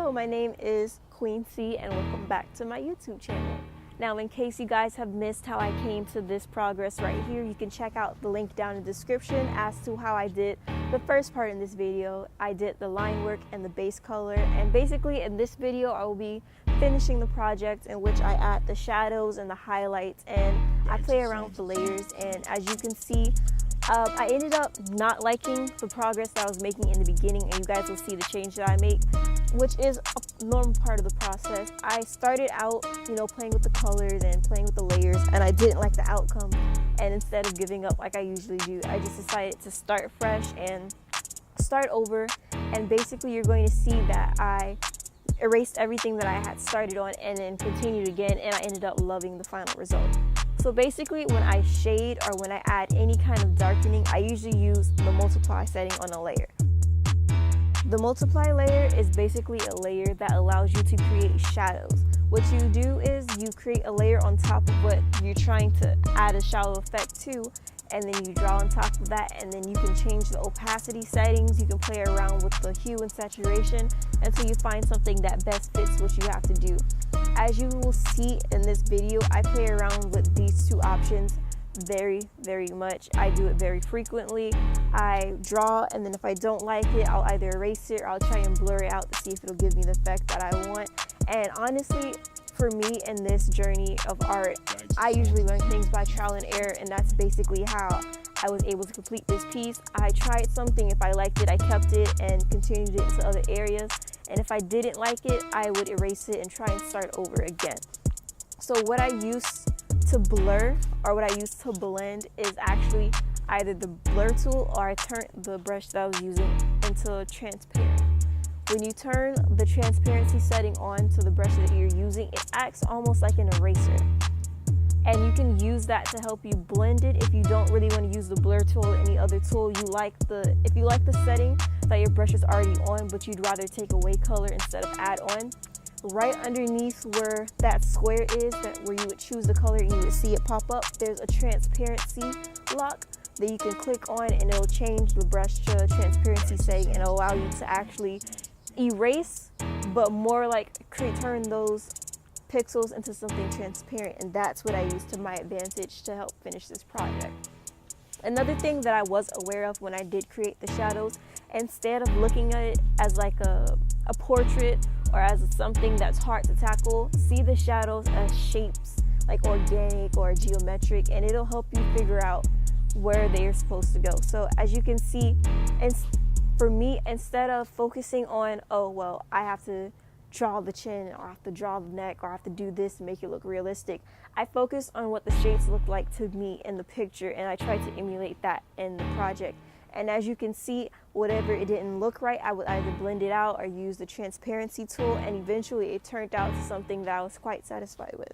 Hello, my name is Queen C and welcome back to my YouTube channel. Now, in case you guys have missed how I came to this progress right here, you can check out the link down in the description as to how I did the first part in this video. I did the line work and the base color, and basically in this video I will be finishing the project in which I add the shadows and the highlights and I play around with the layers. And as you can see, I ended up not liking the progress that I was making in the beginning, and you guys will see the change that I make, which is a normal part of the process. I started out, playing with the colors and playing with the layers, and I didn't like the outcome. And instead of giving up like I usually do, I just decided to start fresh and start over. And basically you're going to see that I erased everything that I had started on and then continued again, and I ended up loving the final result. So basically when I shade or when I add any kind of darkening, I usually use the multiply setting on a layer. The multiply layer is basically a layer that allows you to create shadows. What you do is you create a layer on top of what you're trying to add a shadow effect to, and then you draw on top of that, and then you can change the opacity settings. You can play around with the hue and saturation until you find something that best fits what you have to do. As you will see in this video, I play around with these two options very much. I do it very frequently. I draw, and then if I don't like it, I'll either erase it or I'll try and blur it out to see if it'll give me the effect that I want. And honestly, for me in this journey of art, I usually learn things by trial and error, and that's basically how I was able to complete this piece. I tried something, if I liked it, I kept it and continued it into other areas, and if I didn't like it, I would erase it and try and start over again. So what I use to blur or what I use to blend is actually either the blur tool, or I turned the brush that I was using into transparent. When you turn the transparency setting on to the brush that you're using, it acts almost like an eraser. And you can use that to help you blend it if you don't really want to use the blur tool or any other tool. If you like the setting that your brush is already on, but you'd rather take away color instead of add on, right underneath where that square is, where you would choose the color and you would see it pop up, there's a transparency lock that you can click on, and it'll change the brush to transparency setting and allow you to actually erase, but more like turn those pixels into something transparent. And that's what I use to my advantage to help finish this project. Another thing that I was aware of when I did create the shadows, instead of looking at it as like a portrait or as something that's hard to tackle, see the shadows as shapes, like organic or geometric, and it'll help you figure out where they're supposed to go. So as you can see, and for me, instead of focusing on, oh well, I have to draw the chin, or I have to draw the neck, or I have to do this to make it look realistic, I focus on what the shapes look like to me in the picture, and I try to emulate that in the project. And as you can see, whatever it didn't look right, I would either blend it out or use the transparency tool, and eventually it turned out to something that I was quite satisfied with.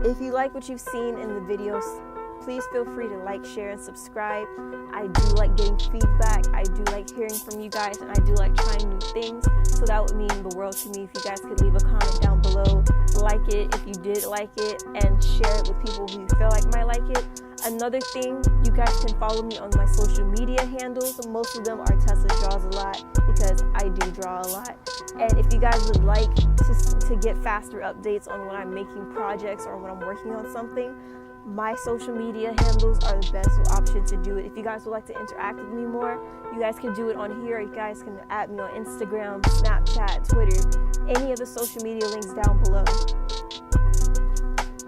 If you like what you've seen in the videos, please feel free to like, share, and subscribe. I do like getting feedback. I do like hearing from you guys, and I do like trying new things. So that would mean the world to me if you guys could leave a comment down below. Like it if you did like it, and share it with people who you feel like might like it. Another thing, you guys can follow me on my social media handles. Most of them are Tessa Draws a Lot, because I do draw a lot. And if you guys would like to get faster updates on when I'm making projects or when I'm working on something, my social media handles are the best option to do it. If you guys would like to interact with me more, you guys can do it on here. You guys can add me on Instagram, Snapchat, Twitter, any of the social media links down below.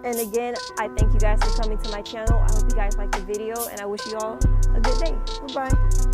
And again, I thank you guys for coming to my channel. I hope you guys liked the video, and I wish you all a good day. Bye-bye.